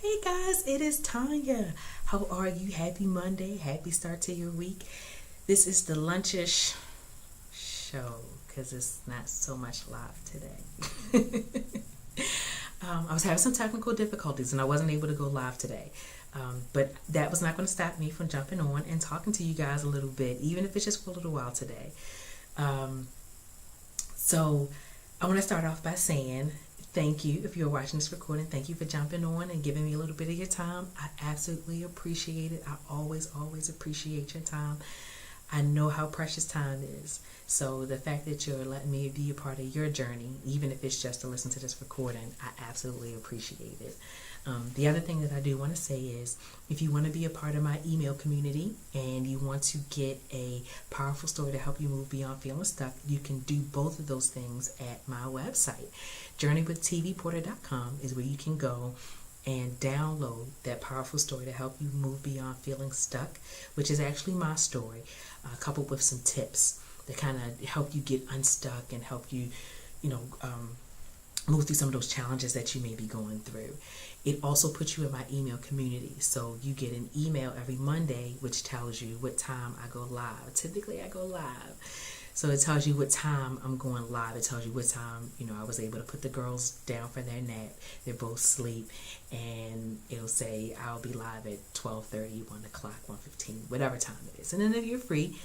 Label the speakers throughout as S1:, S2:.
S1: Hey guys, it is Tanya. How are you? Happy Monday. Happy start to your week. This is the lunchish show because it's not so much live today. I was having some technical difficulties and I wasn't able to go live today. But that was not going to stop me from jumping on and talking to you guys a little bit, even if it's just for a little while today. So I want to start off by saying thank you. If you're watching this recording, thank you for jumping on and giving me a little bit of your time. I absolutely appreciate it. I always appreciate your time. I know how precious time is. So the fact that you're letting me be a part of your journey, even if it's just to listen to this recording, I absolutely appreciate it. The other thing that I do want to say is if you want to be a part of my email community and you want to get a powerful story to help you move beyond feeling stuck, you can do both of those things at my website. JourneyWithTVPorter.com is where you can go and download that powerful story to help you move beyond feeling stuck, which is actually my story, coupled with some tips that kind of help you get unstuck and help you, move through some of those challenges that you may be going through. It also puts you in my email community. So you get an email every Monday, which tells you what time I go live. Typically I go live. So it tells you what time I'm going live. It tells you what time, I was able to put the girls down for their nap. They're both asleep. And it'll say I'll be live at 12:30, 1 o'clock, 1:15, whatever time it is. And then if you're free,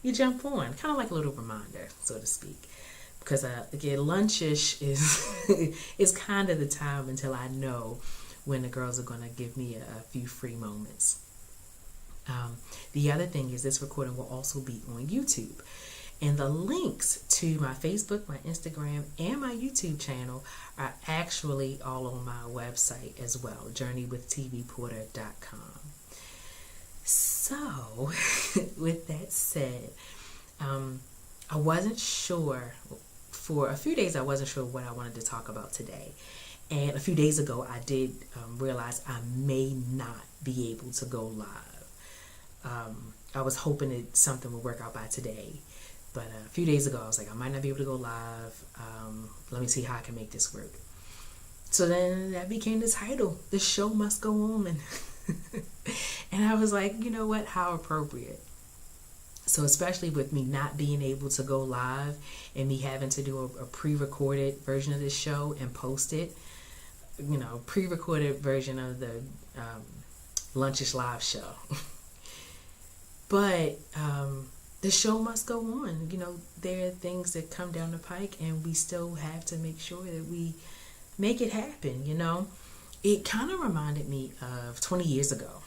S1: you jump on. Kind of like a little reminder, so to speak. Because, again, lunchish is kind of the time until I know when the girls are going to give me a few free moments. The other thing is this recording will also be on YouTube. And the links to my Facebook, my Instagram, and my YouTube channel are actually all on my website as well, JourneyWithTVPorter.com. So, with that said, I wasn't sure. For a few days, I wasn't sure what I wanted to talk about today. And a few days ago, I did realize I may not be able to go live. I was hoping that something would work out by today. But a few days ago, I was like, I might not be able to go live. Let me see how I can make this work. So then that became the title. The show must go on. And I was like, you know what? How appropriate. So especially with me not being able to go live and me having to do a pre-recorded version of this show and post it, pre-recorded version of the Lunchish Live show. But the show must go on. There are things that come down the pike and we still have to make sure that we make it happen, It kind of reminded me of 20 years ago.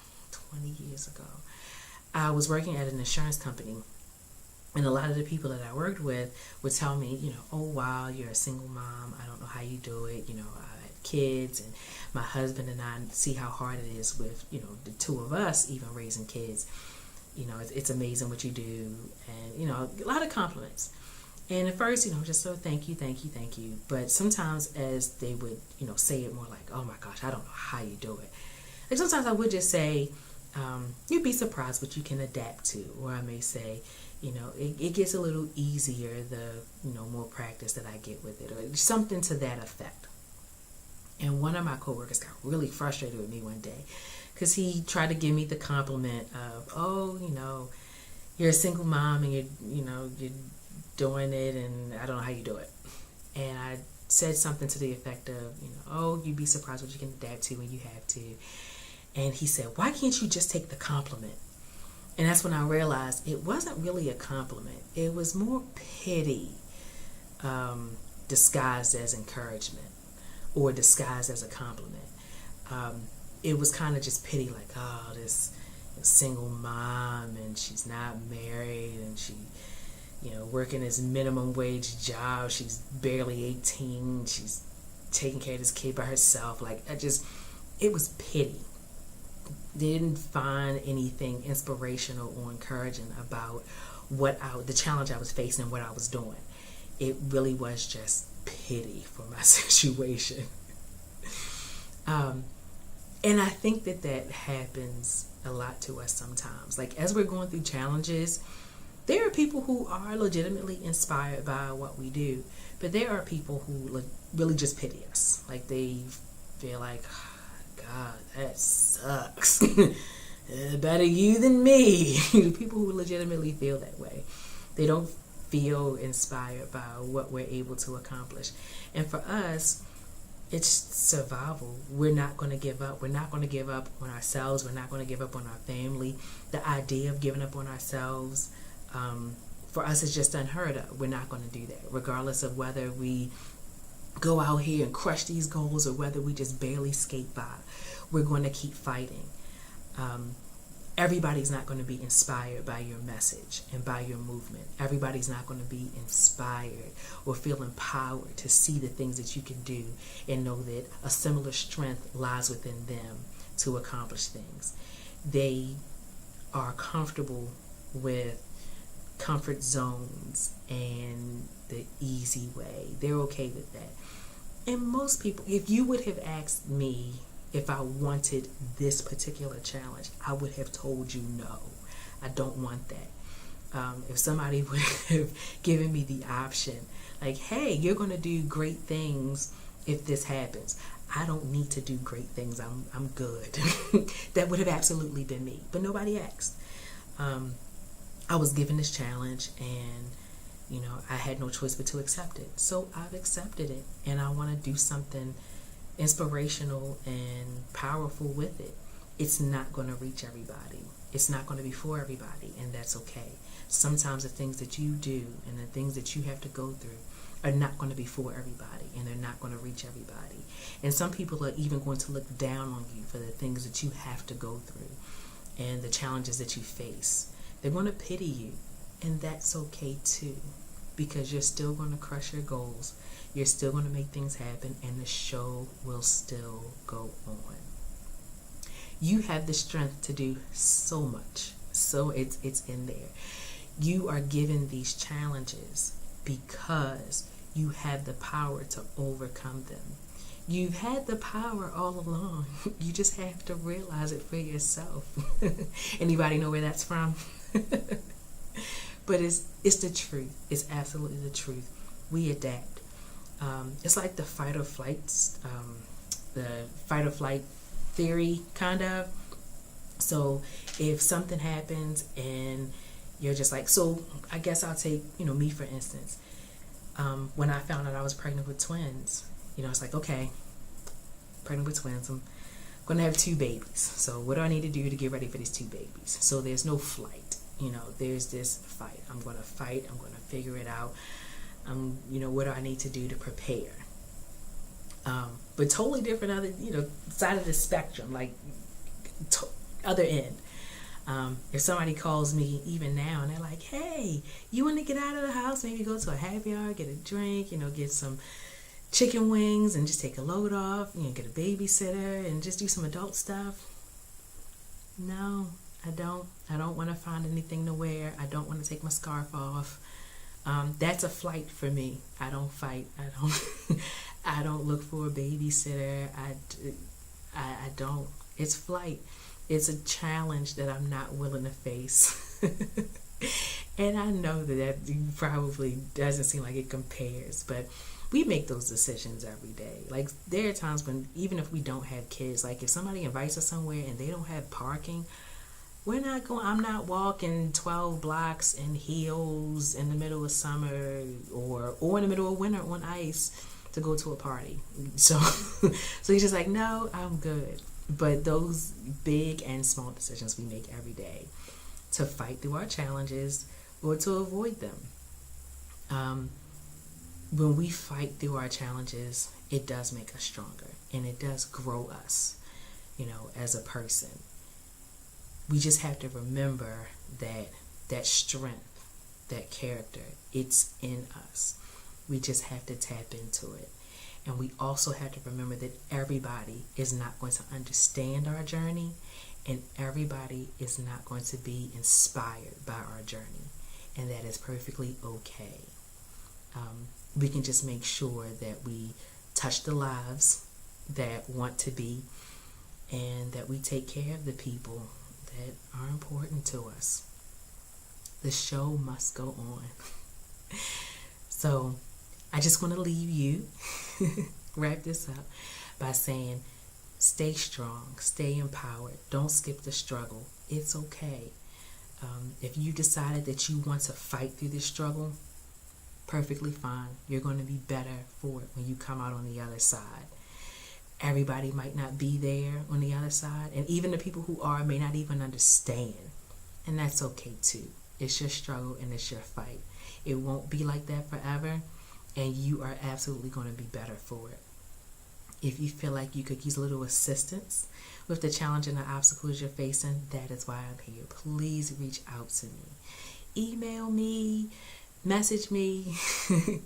S1: I was working at an insurance company, and a lot of the people that I worked with would tell me, oh, wow, you're a single mom. I don't know how you do it. I had kids, and my husband and I see how hard it is with, the two of us even raising kids. It's amazing what you do, and, a lot of compliments. And at first, just so thank you. But sometimes as they would, say it more like, oh my gosh, I don't know how you do it. Like sometimes I would just say, you'd be surprised what you can adapt to. Or I may say, it gets a little easier the, more practice that I get with it. Or something to that effect. And one of my coworkers got really frustrated with me one day. Because he tried to give me the compliment of, oh, you're a single mom and you're doing it and I don't know how you do it. And I said something to the effect of, oh, you'd be surprised what you can adapt to when you have to. And he said, why can't you just take the compliment? And that's when I realized it wasn't really a compliment. It was more pity disguised as encouragement or disguised as a compliment. It was kind of just pity, like, oh, this single mom and she's not married and she, working this minimum wage job. She's barely 18. She's taking care of this kid by herself. It was pity. Didn't find anything inspirational or encouraging about the challenge I was facing and what I was doing. It really was just pity for my situation. And I think that happens a lot to us sometimes. Like as we're going through challenges, there are people who are legitimately inspired by what we do, but there are people who really just pity us. Like they feel like, oh, God, that sucks. Better you than me. The people who legitimately feel that way, they don't feel inspired by what we're able to accomplish. And for us, it's survival. We're not going to give up. We're not going to give up on ourselves. We're not going to give up on our family. The idea of giving up on ourselves, for us, is just unheard of. We're not going to do that, regardless of whether we go out here and crush these goals or whether we just barely skate by. We're going to keep fighting. Everybody's not going to be inspired by your message and by your movement. Everybody's not going to be inspired or feel empowered to see the things that you can do and know that a similar strength lies within them to accomplish things. They are comfortable with comfort zones and the easy way. They're okay with that. And most people, if you would have asked me if I wanted this particular challenge, I would have told you no. I don't want that. If somebody would have given me the option, like, hey, you're going to do great things if this happens, I don't need to do great things. I'm good. That would have absolutely been me. But nobody asked. I was given this challenge, and I had no choice but to accept it. So I've accepted it, and I want to do something inspirational and powerful with it. It's not going to reach everybody. It's not going to be for everybody, and that's okay. Sometimes the things that you do and the things that you have to go through are not going to be for everybody, and they're not going to reach everybody. And some people are even going to look down on you for the things that you have to go through and the challenges that you face. They're going to pity you, and that's okay too, because you're still going to crush your goals. You're still going to make things happen, and the show will still go on. You have the strength to do so much. So it's in there. You are given these challenges because you have the power to overcome them. You've had the power all along. You just have to realize it for yourself. Anybody know where that's from? But it's the truth. It's absolutely the truth. We adapt. It's like the fight or flight theory, kind of. So if something happens and you're just like, so I guess I'll take, me for instance. When I found out I was pregnant with twins, it's like, okay, pregnant with twins, I'm going to have 2 babies. So what do I need to do to get ready for these 2 babies? So there's no flight. There's this fight. I'm going to fight. I'm going to figure it out. What do I need to do to prepare? But totally different other, side of the spectrum, like other end. If somebody calls me even now and they're like, hey, you want to get out of the house, maybe go to a happy hour, get a drink, get some chicken wings and just take a load off, get a babysitter and just do some adult stuff. No, I don't. I don't want to find anything to wear. I don't want to take my scarf off. That's a flight for me. I don't fight. I don't look for a babysitter. I don't. It's flight. It's a challenge that I'm not willing to face. And I know that probably doesn't seem like it compares, but we make those decisions every day. Like, there are times when, even if we don't have kids, like if somebody invites us somewhere and they don't have parking, I'm not walking 12 blocks in heels in the middle of summer or in the middle of winter on ice to go to a party. So he's just like, no, I'm good. But those big and small decisions we make every day to fight through our challenges or to avoid them. When we fight through our challenges, it does make us stronger, and it does grow us, as a person. We just have to remember that strength, that character, it's in us. We just have to tap into it. And we also have to remember that everybody is not going to understand our journey, and everybody is not going to be inspired by our journey. And that is perfectly okay. We can just make sure that we touch the lives that want to be, and that we take care of the people that are important to us. The show must go on. So I just want to leave you, wrap this up by saying, Stay strong, stay empowered. Don't skip the struggle. It's okay. If you decided that you want to fight through this struggle, perfectly fine. You're going to be better for it when you come out on the other side. Everybody might not be there on the other side, and even the people who are may not even understand. And that's okay too. It's your struggle and it's your fight. It won't be like that forever, and you are absolutely going to be better for it. If you feel like you could use a little assistance with the challenge and the obstacles you're facing, that is why I'm here. Please reach out to me. Email me, message me,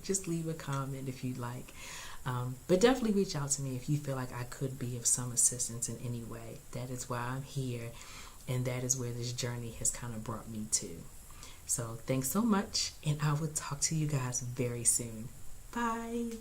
S1: just leave a comment if you'd like. But definitely reach out to me if you feel like I could be of some assistance in any way. That is why I'm here, and that is where this journey has kind of brought me to. So thanks so much, and I will talk to you guys very soon. Bye.